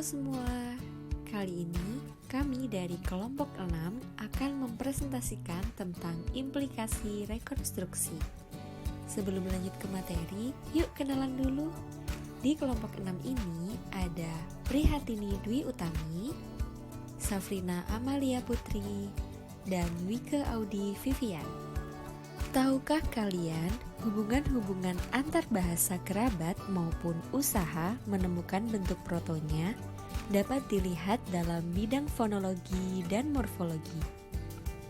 semua, kali ini kami dari kelompok 6 akan mempresentasikan tentang implikasi rekonstruksi. Sebelum lanjut ke materi, yuk kenalan dulu. Di kelompok 6 ini ada Prihatini Dwi Utami, Safrina Amalia Putri, dan Wike Audi Vivian. Tahukah kalian hubungan-hubungan antar bahasa kerabat maupun usaha menemukan bentuk protonya dapat dilihat dalam bidang fonologi dan morfologi.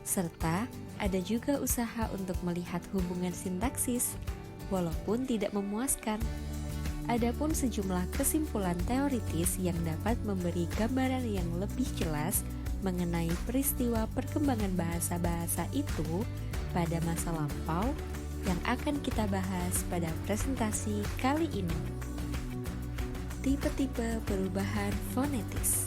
Serta ada juga usaha untuk melihat hubungan sintaksis, walaupun tidak memuaskan. Adapun sejumlah kesimpulan teoritis yang dapat memberi gambaran yang lebih jelas mengenai peristiwa perkembangan bahasa-bahasa itu pada masa lampau yang akan kita bahas pada presentasi kali ini. Tipe-tipe perubahan fonetis.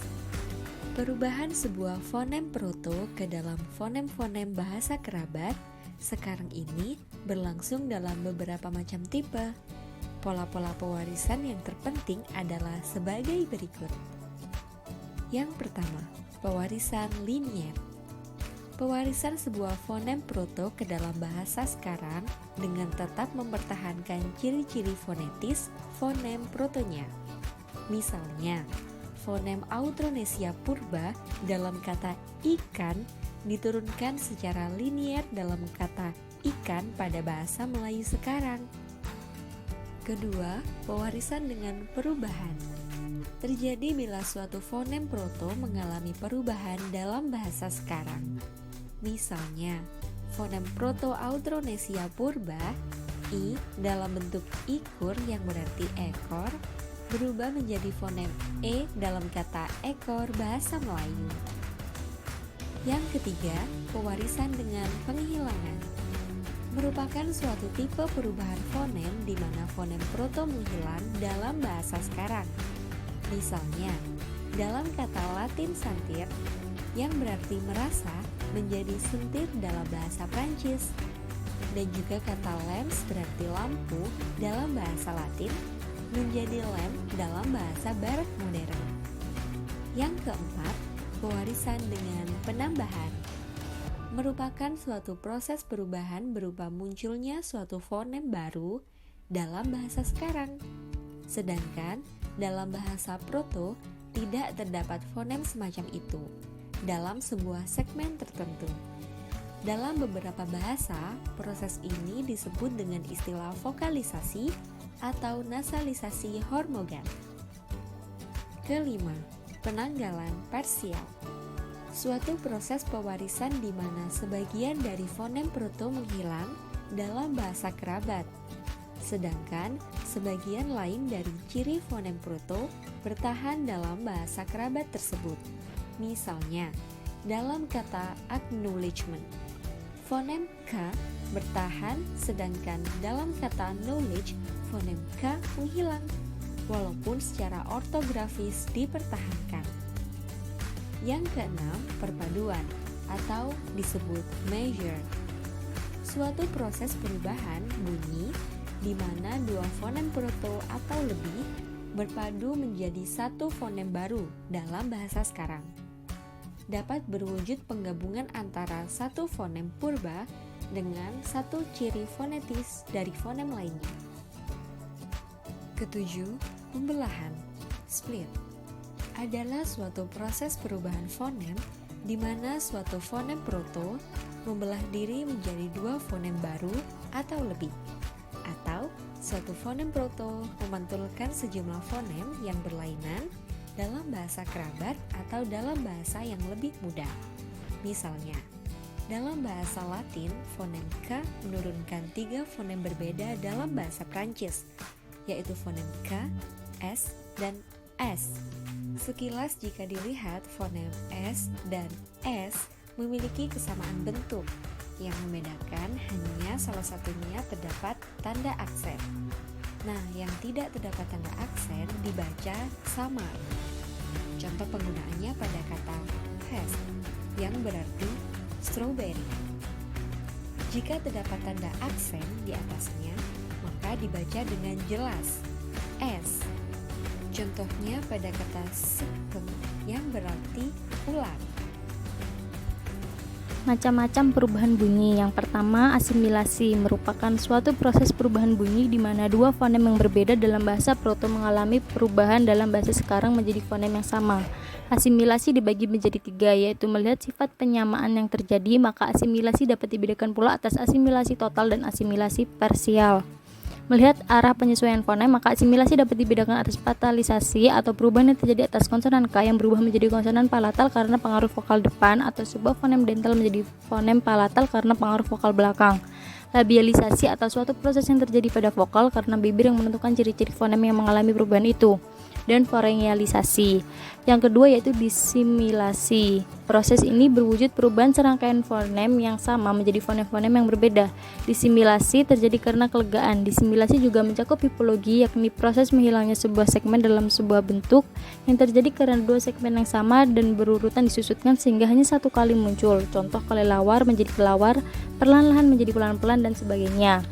Perubahan sebuah fonem proto ke dalam fonem-fonem bahasa kerabat sekarang ini berlangsung dalam beberapa macam tipe. Pola-pola pewarisan yang terpenting adalah sebagai berikut. Yang pertama, pewarisan linier. Pewarisan sebuah fonem proto ke dalam bahasa sekarang dengan tetap mempertahankan ciri-ciri fonetis fonem protonya. Misalnya, fonem Austronesia purba dalam kata ikan diturunkan secara linier dalam kata ikan pada bahasa Melayu sekarang. Kedua, pewarisan dengan perubahan. Terjadi bila suatu fonem proto mengalami perubahan dalam bahasa sekarang. Misalnya, fonem proto Austronesia purba, I dalam bentuk ikur yang berarti ekor, berubah menjadi fonem E dalam kata ekor bahasa Melayu. Yang ketiga, pewarisan dengan penghilangan. Merupakan suatu tipe perubahan fonem di mana fonem proto menghilang dalam bahasa sekarang. Misalnya, dalam kata Latin santir, yang berarti merasa, menjadi sentir dalam bahasa Prancis. Dan juga kata lamps berarti lampu dalam bahasa Latin, menjadi lamp dalam bahasa Barat modern. Yang keempat, pewarisan dengan penambahan. Merupakan suatu proses perubahan berupa munculnya suatu fonem baru dalam bahasa sekarang. Sedangkan dalam bahasa proto tidak terdapat fonem semacam itu dalam sebuah segmen tertentu. Dalam beberapa bahasa, proses ini disebut dengan istilah vokalisasi atau nasalisasi hormogan. Kelima, penanggalan parsial. Suatu proses pewarisan di mana sebagian dari fonem proto menghilang dalam bahasa kerabat, sedangkan sebagian lain dari ciri fonem proto bertahan dalam bahasa kerabat tersebut. Misalnya, dalam kata acknowledgement, fonem K bertahan sedangkan dalam kata knowledge, fonem K menghilang, walaupun secara ortografis dipertahankan. Yang keenam, perpaduan atau disebut measure. Suatu proses perubahan bunyi di mana dua fonem proto atau lebih berpadu menjadi satu fonem baru dalam bahasa sekarang. Dapat berwujud penggabungan antara satu fonem purba dengan satu ciri fonetis dari fonem lainnya. Ketujuh, pembelahan, split, adalah suatu proses perubahan fonem di mana suatu fonem proto membelah diri menjadi dua fonem baru atau lebih, atau suatu fonem proto memantulkan sejumlah fonem yang berlainan dalam bahasa kerabat atau dalam bahasa yang lebih mudah. Misalnya, dalam bahasa Latin, fonem K menurunkan tiga fonem berbeda dalam bahasa Prancis, yaitu fonem K, S, dan S. Sekilas jika dilihat, fonem S dan S memiliki kesamaan bentuk. Yang membedakan hanya salah satunya terdapat tanda aksen. Nah, yang tidak terdapat tanda aksen dibaca sama. Contoh penggunaannya pada kata has, yang berarti strawberry. Jika terdapat tanda aksen di atasnya, maka dibaca dengan jelas S. Contohnya pada kata sekem yang berarti ulang. Macam-macam perubahan bunyi. Yang pertama, asimilasi merupakan suatu proses perubahan bunyi di mana dua fonem yang berbeda dalam bahasa proto mengalami perubahan dalam bahasa sekarang menjadi fonem yang sama. Asimilasi dibagi menjadi tiga, yaitu melihat sifat penyamaan yang terjadi, maka asimilasi dapat dibedakan pula atas asimilasi total dan asimilasi parsial. Melihat arah penyesuaian fonem, maka asimilasi dapat dibedakan atas patalisasi atau perubahan yang terjadi atas konsonan K yang berubah menjadi konsonan palatal karena pengaruh vokal depan, atau sebuah fonem dental menjadi fonem palatal karena pengaruh vokal belakang. Labialisasi atau suatu proses yang terjadi pada vokal karena bibir yang menentukan ciri-ciri fonem yang mengalami perubahan itu. Dan forengialisasi. Yang kedua yaitu disimilasi. Proses ini berwujud perubahan serangkaian fonem yang sama menjadi fonem-fonem yang berbeda. Disimilasi terjadi karena kelegaan. Disimilasi juga mencakup hipologi, yakni proses menghilangnya sebuah segmen dalam sebuah bentuk yang terjadi karena dua segmen yang sama dan berurutan disusutkan sehingga hanya satu kali muncul. Contoh kelelawar menjadi kelawar, perlahan-lahan menjadi pelan-pelan dan sebagainya.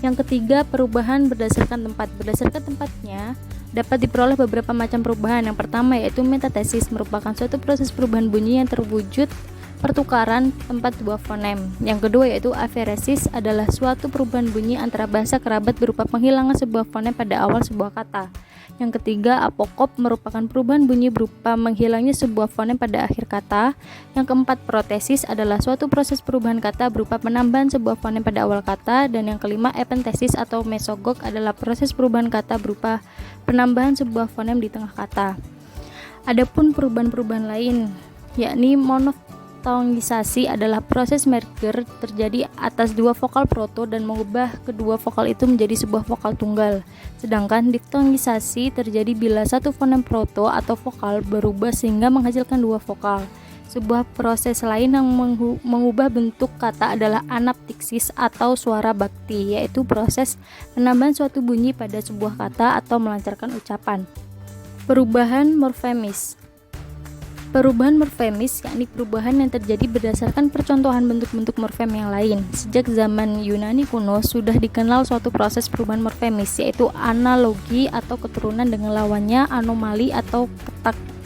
Yang ketiga, perubahan berdasarkan tempat. Berdasarkan tempatnya dapat diperoleh beberapa macam perubahan. Yang pertama yaitu metatesis, merupakan suatu proses perubahan bunyi yang terwujud pertukaran tempat dua fonem. Yang kedua yaitu aferesis, adalah suatu perubahan bunyi antara bahasa kerabat berupa penghilangan sebuah fonem pada awal sebuah kata. Yang ketiga, apokop, merupakan perubahan bunyi berupa menghilangnya sebuah fonem pada akhir kata. Yang keempat, protesis, adalah suatu proses perubahan kata berupa penambahan sebuah fonem pada awal kata. Dan yang kelima, epentesis atau mesogok, adalah proses perubahan kata berupa penambahan sebuah fonem di tengah kata. Adapun perubahan-perubahan lain, yakni monotongisasi, adalah proses merger terjadi atas dua vokal proto dan mengubah kedua vokal itu menjadi sebuah vokal tunggal. Sedangkan diftongisasi terjadi bila satu fonem proto atau vokal berubah sehingga menghasilkan dua vokal. Sebuah proses lain yang mengubah bentuk kata adalah anaptiksis atau suara bakti, yaitu proses penambahan suatu bunyi pada sebuah kata atau melancarkan ucapan. Perubahan morfemis. Perubahan morfemis yakni perubahan yang terjadi berdasarkan percontohan bentuk-bentuk morfem yang lain. Sejak zaman Yunani kuno sudah dikenal suatu proses perubahan morfemis, yaitu analogi atau keturunan dengan lawannya anomali atau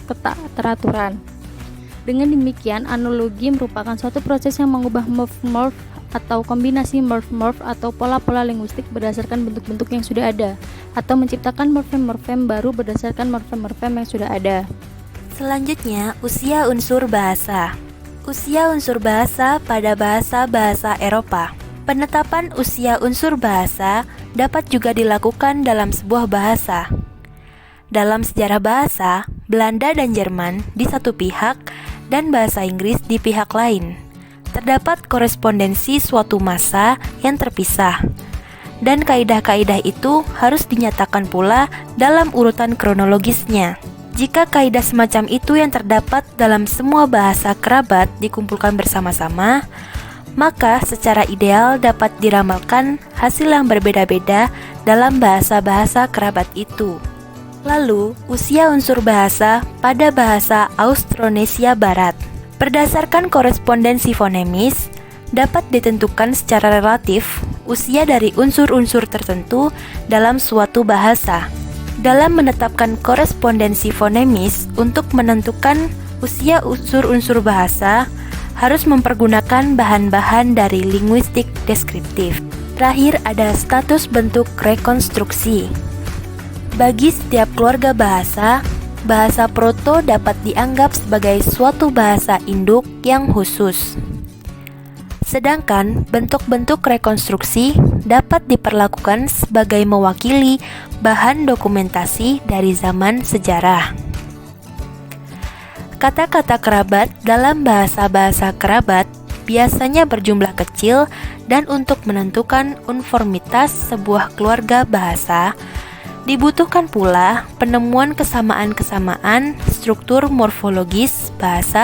keteraturan. Dengan demikian, analogi merupakan suatu proses yang mengubah morf-morf atau kombinasi morf-morf atau pola-pola linguistik berdasarkan bentuk-bentuk yang sudah ada, atau menciptakan morfem-morfem baru berdasarkan morfem-morfem yang sudah ada. Selanjutnya, usia unsur bahasa. Usia unsur bahasa pada bahasa-bahasa Eropa. Penetapan usia unsur bahasa dapat juga dilakukan dalam sebuah bahasa. Dalam sejarah bahasa, Belanda dan Jerman di satu pihak dan bahasa Inggris di pihak lain. Terdapat korespondensi suatu masa yang terpisah, dan kaidah-kaidah itu harus dinyatakan pula dalam urutan kronologisnya. Jika kaidah semacam itu yang terdapat dalam semua bahasa kerabat dikumpulkan bersama-sama, maka secara ideal dapat diramalkan hasil yang berbeda-beda dalam bahasa-bahasa kerabat itu. Lalu, usia unsur bahasa pada bahasa Austronesia Barat. Berdasarkan korespondensi fonemis, dapat ditentukan secara relatif usia dari unsur-unsur tertentu dalam suatu bahasa. Dalam menetapkan korespondensi fonemis untuk menentukan usia unsur-unsur bahasa, harus mempergunakan bahan-bahan dari linguistik deskriptif. Terakhir ada status bentuk rekonstruksi. Bagi setiap keluarga bahasa, bahasa proto dapat dianggap sebagai suatu bahasa induk yang khusus. Sedangkan bentuk-bentuk rekonstruksi dapat diperlakukan sebagai mewakili bahan dokumentasi dari zaman sejarah. Kata-kata kerabat dalam bahasa-bahasa kerabat biasanya berjumlah kecil, dan untuk menentukan uniformitas sebuah keluarga bahasa, dibutuhkan pula penemuan kesamaan-kesamaan struktur morfologis bahasa